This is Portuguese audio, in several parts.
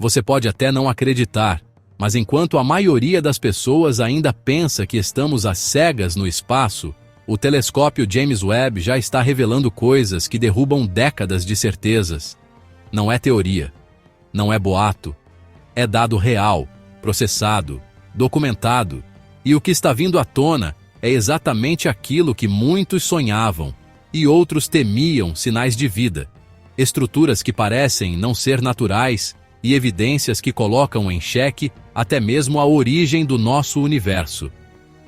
Você pode até não acreditar, mas enquanto a maioria das pessoas ainda pensa que estamos às cegas no espaço, o telescópio James Webb já está revelando coisas que derrubam décadas de certezas. Não é teoria, não é boato, é dado real, processado, documentado, e o que está vindo à tona é exatamente aquilo que muitos sonhavam e outros temiam: sinais de vida, estruturas que parecem não ser naturais e evidências que colocam em xeque até mesmo a origem do nosso universo.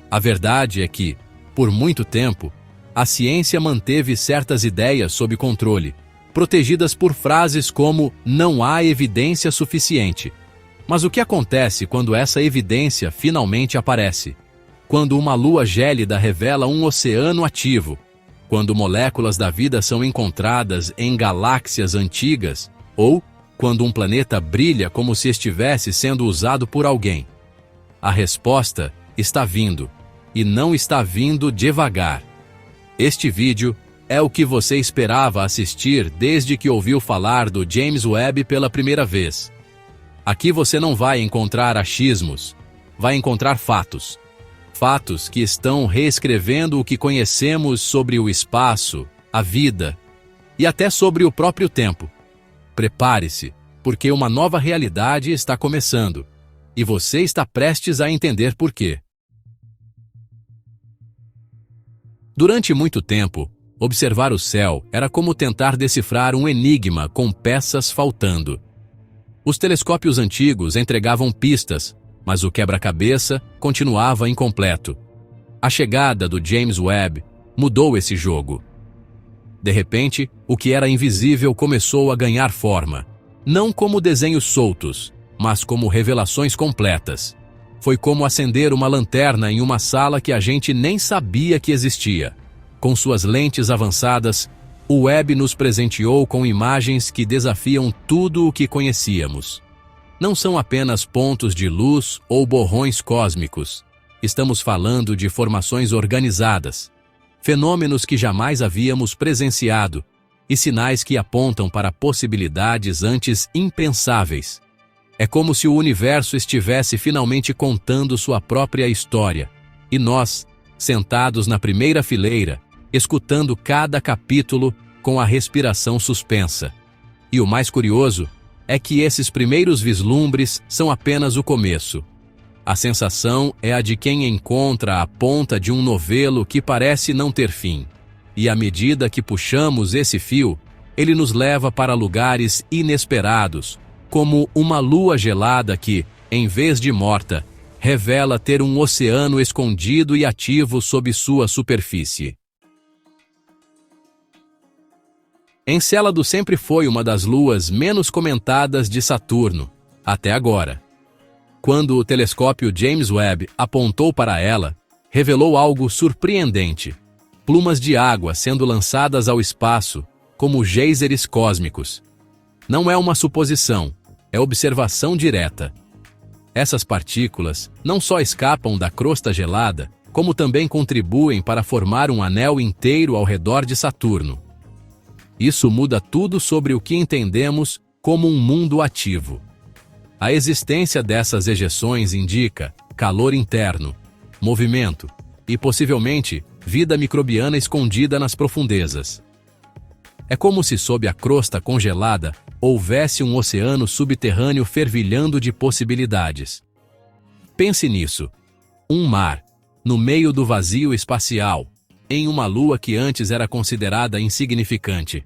A verdade é que, por muito tempo, a ciência manteve certas ideias sob controle, protegidas por frases como "não há evidência suficiente". Mas o que acontece quando essa evidência finalmente aparece? Quando uma lua gélida revela um oceano ativo, quando moléculas da vida são encontradas em galáxias antigas, ou quando um planeta brilha como se estivesse sendo usado por alguém. A resposta está vindo, e não está vindo devagar. Este vídeo é o que você esperava assistir desde que ouviu falar do James Webb pela primeira vez. Aqui você não vai encontrar achismos, vai encontrar fatos. Fatos que estão reescrevendo o que conhecemos sobre o espaço, a vida e até sobre o próprio tempo. Prepare-se, porque uma nova realidade está começando, e você está prestes a entender por quê. Durante muito tempo, observar o céu era como tentar decifrar um enigma com peças faltando. Os telescópios antigos entregavam pistas, mas o quebra-cabeça continuava incompleto. A chegada do James Webb mudou esse jogo. De repente, o que era invisível começou a ganhar forma, não como desenhos soltos, mas como revelações completas. Foi como acender uma lanterna em uma sala que a gente nem sabia que existia. Com suas lentes avançadas, o Webb nos presenteou com imagens que desafiam tudo o que conhecíamos. Não são apenas pontos de luz ou borrões cósmicos. Estamos falando de formações organizadas, fenômenos que jamais havíamos presenciado e sinais que apontam para possibilidades antes impensáveis. É como se o universo estivesse finalmente contando sua própria história, e nós, sentados na primeira fileira, escutando cada capítulo com a respiração suspensa. E o mais curioso é que esses primeiros vislumbres são apenas o começo. A sensação é a de quem encontra a ponta de um novelo que parece não ter fim. E à medida que puxamos esse fio, ele nos leva para lugares inesperados, como uma lua gelada que, em vez de morta, revela ter um oceano escondido e ativo sob sua superfície. Encélado sempre foi uma das luas menos comentadas de Saturno, até agora. Quando o telescópio James Webb apontou para ela, revelou algo surpreendente: plumas de água sendo lançadas ao espaço, como geysers cósmicos. Não é uma suposição, é observação direta. Essas partículas não só escapam da crosta gelada, como também contribuem para formar um anel inteiro ao redor de Saturno. Isso muda tudo sobre o que entendemos como um mundo ativo. A existência dessas ejeções indica calor interno, movimento e, possivelmente, vida microbiana escondida nas profundezas. É como se sob a crosta congelada houvesse um oceano subterrâneo fervilhando de possibilidades. Pense nisso: um mar, no meio do vazio espacial, em uma lua que antes era considerada insignificante.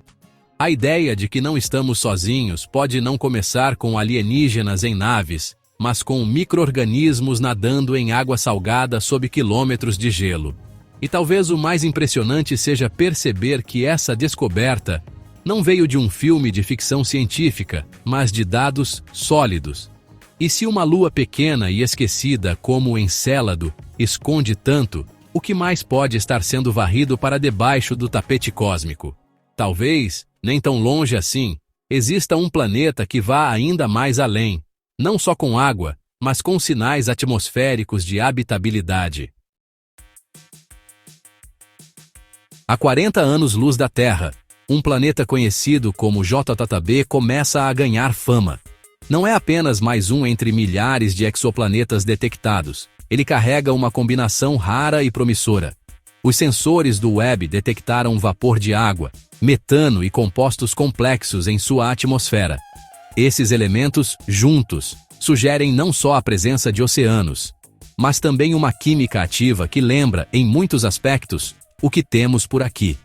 A ideia de que não estamos sozinhos pode não começar com alienígenas em naves, mas com micro-organismos nadando em água salgada sob quilômetros de gelo. E talvez o mais impressionante seja perceber que essa descoberta não veio de um filme de ficção científica, mas de dados sólidos. E se uma lua pequena e esquecida como o Encélado esconde tanto, o que mais pode estar sendo varrido para debaixo do tapete cósmico? Talvez, nem tão longe assim, exista um planeta que vá ainda mais além, não só com água, mas com sinais atmosféricos de habitabilidade. Há 40 anos-luz da Terra, um planeta conhecido como JJB começa a ganhar fama. Não é apenas mais um entre milhares de exoplanetas detectados. Ele carrega uma combinação rara e promissora. Os sensores do Webb detectaram vapor de água, metano e compostos complexos em sua atmosfera. Esses elementos, juntos, sugerem não só a presença de oceanos, mas também uma química ativa que lembra, em muitos aspectos, o que temos por aqui.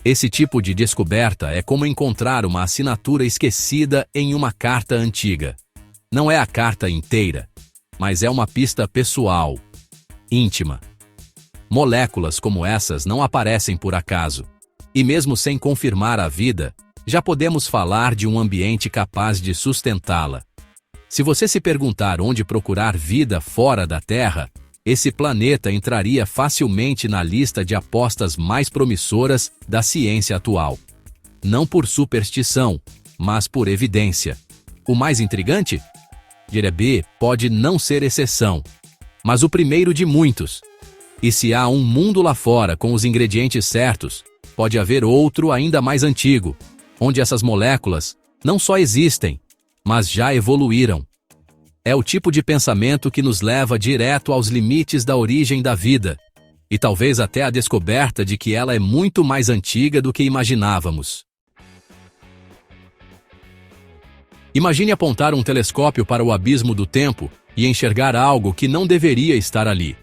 Esse tipo de descoberta é como encontrar uma assinatura esquecida em uma carta antiga. Não é a carta inteira, mas é uma pista pessoal, íntima. Moléculas como essas não aparecem por acaso. E mesmo sem confirmar a vida, já podemos falar de um ambiente capaz de sustentá-la. Se você se perguntar onde procurar vida fora da Terra, esse planeta entraria facilmente na lista de apostas mais promissoras da ciência atual. Não por superstição, mas por evidência. O mais intrigante? Jerebi pode não ser exceção, mas o primeiro de muitos. E se há um mundo lá fora com os ingredientes certos, pode haver outro ainda mais antigo, onde essas moléculas não só existem, mas já evoluíram. É o tipo de pensamento que nos leva direto aos limites da origem da vida, e talvez até a descoberta de que ela é muito mais antiga do que imaginávamos. Imagine apontar um telescópio para o abismo do tempo e enxergar algo que não deveria estar ali.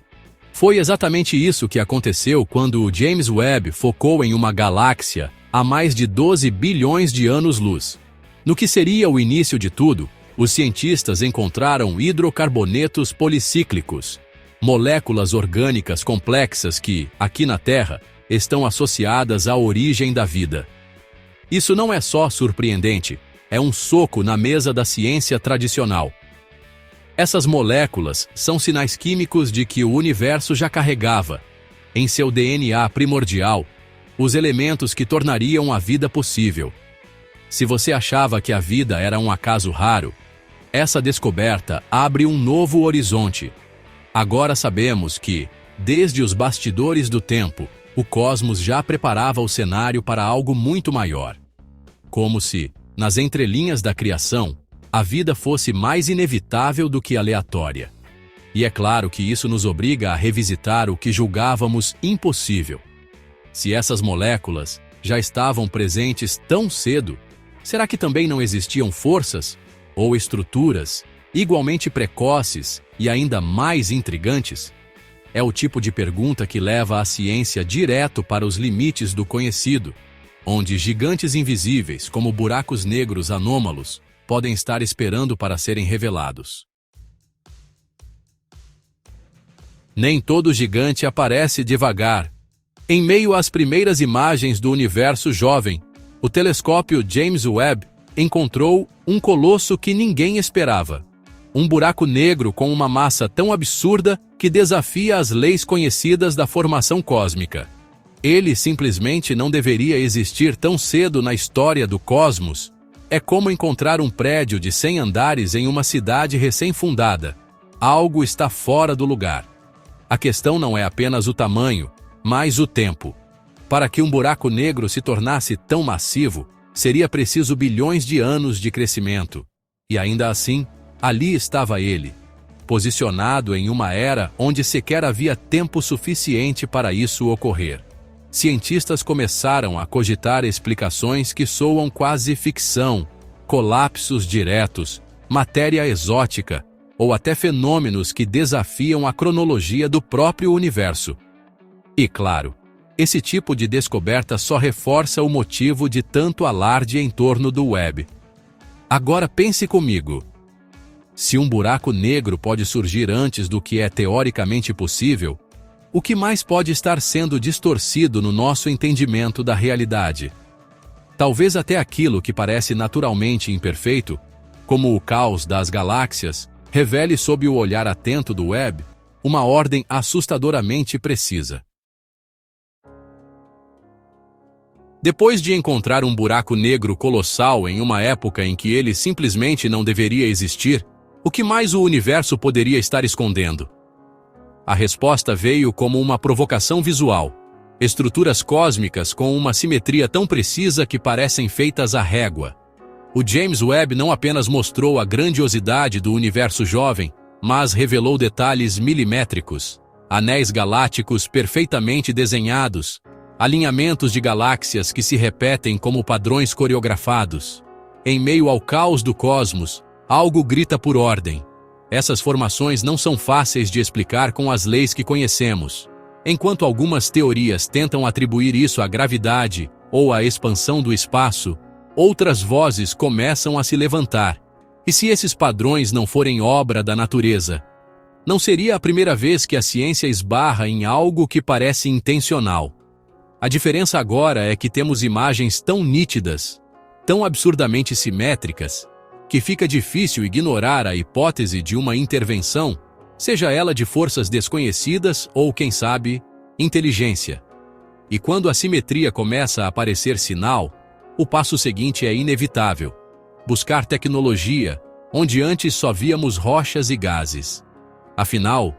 Foi exatamente isso que aconteceu quando o James Webb focou em uma galáxia a mais de 12 bilhões de anos-luz. No que seria o início de tudo, os cientistas encontraram hidrocarbonetos policíclicos, moléculas orgânicas complexas que, aqui na Terra, estão associadas à origem da vida. Isso não é só surpreendente, é um soco na mesa da ciência tradicional. Essas moléculas são sinais químicos de que o universo já carregava, em seu DNA primordial, os elementos que tornariam a vida possível. Se você achava que a vida era um acaso raro, essa descoberta abre um novo horizonte. Agora sabemos que, desde os bastidores do tempo, o cosmos já preparava o cenário para algo muito maior. Como se, nas entrelinhas da criação, a vida fosse mais inevitável do que aleatória. E é claro que isso nos obriga a revisitar o que julgávamos impossível. Se essas moléculas já estavam presentes tão cedo, será que também não existiam forças ou estruturas igualmente precoces e ainda mais intrigantes? É o tipo de pergunta que leva a ciência direto para os limites do conhecido, onde gigantes invisíveis, como buracos negros anômalos, podem estar esperando para serem revelados. Nem todo gigante aparece devagar. Em meio às primeiras imagens do universo jovem, o telescópio James Webb encontrou um colosso que ninguém esperava. Um buraco negro com uma massa tão absurda que desafia as leis conhecidas da formação cósmica. Ele simplesmente não deveria existir tão cedo na história do cosmos. É como encontrar um prédio de 100 andares em uma cidade recém-fundada. Algo está fora do lugar. A questão não é apenas o tamanho, mas o tempo. Para que um buraco negro se tornasse tão massivo, seria preciso bilhões de anos de crescimento. E ainda assim, ali estava ele, posicionado em uma era onde sequer havia tempo suficiente para isso ocorrer. Cientistas começaram a cogitar explicações que soam quase ficção, colapsos diretos, matéria exótica, ou até fenômenos que desafiam a cronologia do próprio universo. E claro, esse tipo de descoberta só reforça o motivo de tanto alarde em torno do Webb. Agora pense comigo. Se um buraco negro pode surgir antes do que é teoricamente possível, o que mais pode estar sendo distorcido no nosso entendimento da realidade? Talvez até aquilo que parece naturalmente imperfeito, como o caos das galáxias, revele sob o olhar atento do Webb uma ordem assustadoramente precisa. Depois de encontrar um buraco negro colossal em uma época em que ele simplesmente não deveria existir, o que mais o universo poderia estar escondendo? A resposta veio como uma provocação visual. Estruturas cósmicas com uma simetria tão precisa que parecem feitas à régua. O James Webb não apenas mostrou a grandiosidade do universo jovem, mas revelou detalhes milimétricos, anéis galácticos perfeitamente desenhados, alinhamentos de galáxias que se repetem como padrões coreografados. Em meio ao caos do cosmos, algo grita por ordem. Essas formações não são fáceis de explicar com as leis que conhecemos. Enquanto algumas teorias tentam atribuir isso à gravidade ou à expansão do espaço, outras vozes começam a se levantar. E se esses padrões não forem obra da natureza? Não seria a primeira vez que a ciência esbarra em algo que parece intencional. A diferença agora é que temos imagens tão nítidas, tão absurdamente simétricas, que fica difícil ignorar a hipótese de uma intervenção, seja ela de forças desconhecidas ou, quem sabe, inteligência. E quando a simetria começa a parecer sinal, o passo seguinte é inevitável: buscar tecnologia, onde antes só víamos rochas e gases. Afinal,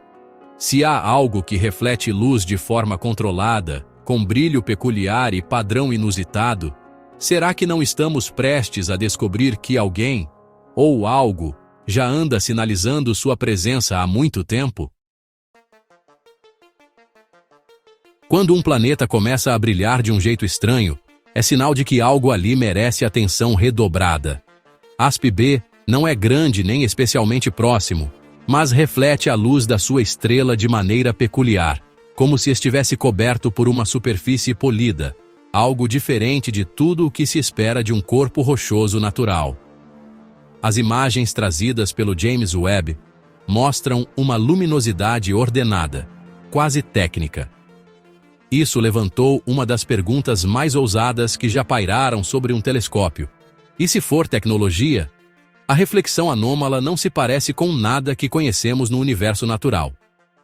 se há algo que reflete luz de forma controlada, com brilho peculiar e padrão inusitado, será que não estamos prestes a descobrir que alguém, ou algo, já anda sinalizando sua presença há muito tempo? Quando um planeta começa a brilhar de um jeito estranho, é sinal de que algo ali merece atenção redobrada. ASP-B não é grande nem especialmente próximo, mas reflete a luz da sua estrela de maneira peculiar, como se estivesse coberto por uma superfície polida, algo diferente de tudo o que se espera de um corpo rochoso natural. As imagens trazidas pelo James Webb mostram uma luminosidade ordenada, quase técnica. Isso levantou uma das perguntas mais ousadas que já pairaram sobre um telescópio. E se for tecnologia? A reflexão anômala não se parece com nada que conhecemos no universo natural.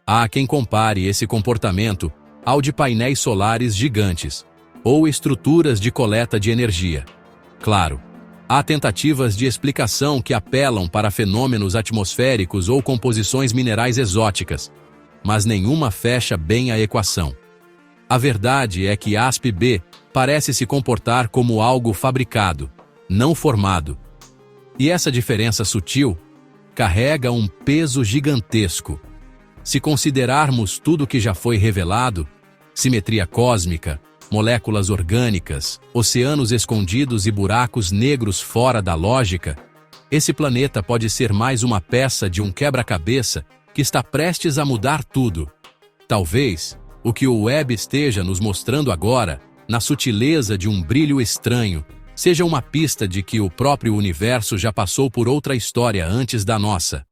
Há quem compare esse comportamento ao de painéis solares gigantes, ou estruturas de coleta de energia. Claro, há tentativas de explicação que apelam para fenômenos atmosféricos ou composições minerais exóticas, mas nenhuma fecha bem a equação. A verdade é que ASP-B parece se comportar como algo fabricado, não formado. E essa diferença sutil carrega um peso gigantesco. Se considerarmos tudo que já foi revelado, simetria cósmica, moléculas orgânicas, oceanos escondidos e buracos negros fora da lógica, esse planeta pode ser mais uma peça de um quebra-cabeça que está prestes a mudar tudo. Talvez o que o Webb esteja nos mostrando agora, na sutileza de um brilho estranho, seja uma pista de que o próprio universo já passou por outra história antes da nossa.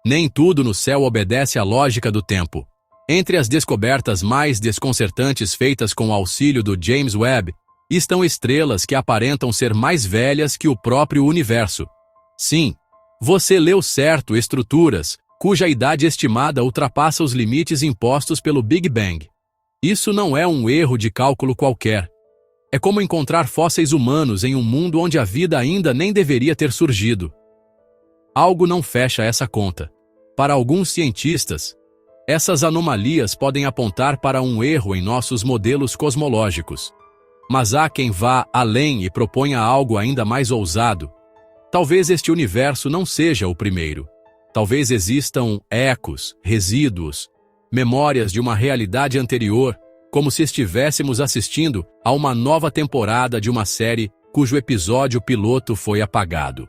Nem tudo no céu obedece à lógica do tempo. Entre as descobertas mais desconcertantes feitas com o auxílio do James Webb, estão estrelas que aparentam ser mais velhas que o próprio universo. Sim, você leu certo, estruturas cuja idade estimada ultrapassa os limites impostos pelo Big Bang. Isso não é um erro de cálculo qualquer. É como encontrar fósseis humanos em um mundo onde a vida ainda nem deveria ter surgido. Algo não fecha essa conta. Para alguns cientistas, essas anomalias podem apontar para um erro em nossos modelos cosmológicos. Mas há quem vá além e proponha algo ainda mais ousado. Talvez este universo não seja o primeiro. Talvez existam ecos, resíduos, memórias de uma realidade anterior, como se estivéssemos assistindo a uma nova temporada de uma série cujo episódio piloto foi apagado.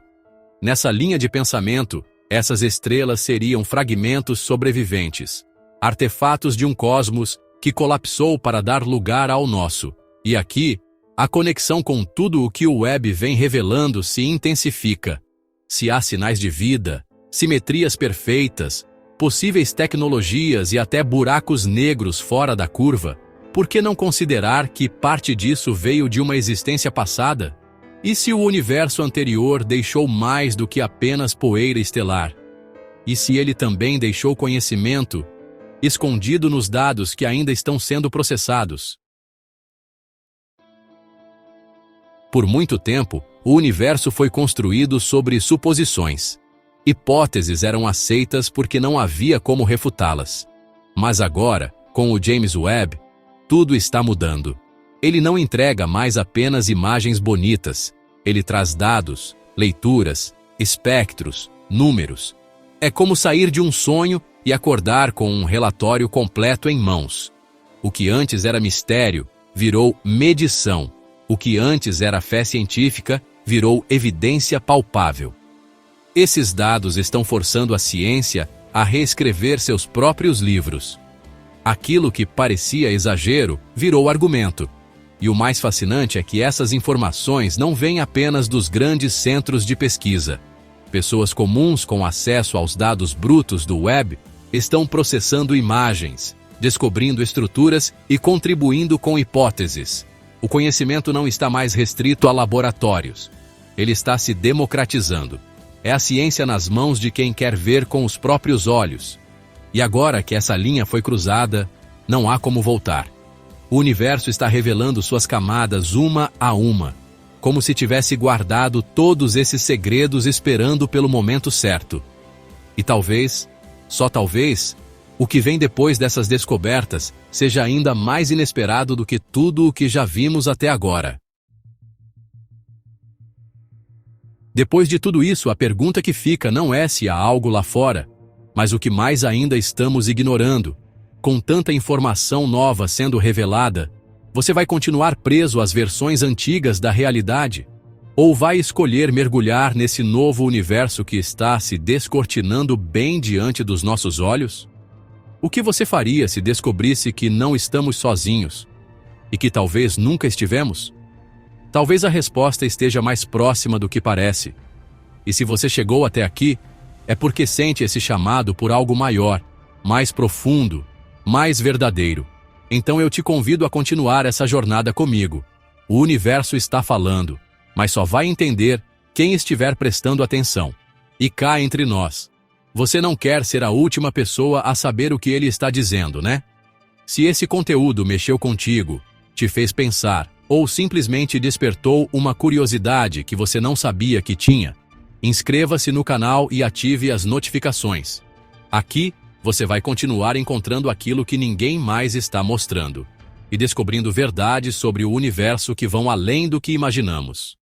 Nessa linha de pensamento, essas estrelas seriam fragmentos sobreviventes, artefatos de um cosmos que colapsou para dar lugar ao nosso. E aqui, a conexão com tudo o que o Webb vem revelando se intensifica. Se há sinais de vida, simetrias perfeitas, possíveis tecnologias e até buracos negros fora da curva, por que não considerar que parte disso veio de uma existência passada? E se o universo anterior deixou mais do que apenas poeira estelar? E se ele também deixou conhecimento, escondido nos dados que ainda estão sendo processados? Por muito tempo, o universo foi construído sobre suposições. Hipóteses eram aceitas porque não havia como refutá-las. Mas agora, com o James Webb, tudo está mudando. Ele não entrega mais apenas imagens bonitas, ele traz dados, leituras, espectros, números. É como sair de um sonho e acordar com um relatório completo em mãos. O que antes era mistério virou medição. O que antes era fé científica virou evidência palpável. Esses dados estão forçando a ciência a reescrever seus próprios livros. Aquilo que parecia exagero virou argumento. E o mais fascinante é que essas informações não vêm apenas dos grandes centros de pesquisa. Pessoas comuns com acesso aos dados brutos do web estão processando imagens, descobrindo estruturas e contribuindo com hipóteses. O conhecimento não está mais restrito a laboratórios. Ele está se democratizando. É a ciência nas mãos de quem quer ver com os próprios olhos. E agora que essa linha foi cruzada, não há como voltar. O universo está revelando suas camadas uma a uma, como se tivesse guardado todos esses segredos esperando pelo momento certo. E talvez, só talvez, o que vem depois dessas descobertas seja ainda mais inesperado do que tudo o que já vimos até agora. Depois de tudo isso, a pergunta que fica não é se há algo lá fora, mas o que mais ainda estamos ignorando. Com tanta informação nova sendo revelada, você vai continuar preso às versões antigas da realidade? Ou vai escolher mergulhar nesse novo universo que está se descortinando bem diante dos nossos olhos? O que você faria se descobrisse que não estamos sozinhos e que talvez nunca estivemos? Talvez a resposta esteja mais próxima do que parece. E se você chegou até aqui, é porque sente esse chamado por algo maior, mais profundo, mais verdadeiro. Então eu te convido a continuar essa jornada comigo. O universo está falando, mas só vai entender quem estiver prestando atenção. E cá entre nós, você não quer ser a última pessoa a saber o que ele está dizendo, né? Se esse conteúdo mexeu contigo, te fez pensar, ou simplesmente despertou uma curiosidade que você não sabia que tinha, inscreva-se no canal e ative as notificações. Aqui, você vai continuar encontrando aquilo que ninguém mais está mostrando e descobrindo verdades sobre o universo que vão além do que imaginamos.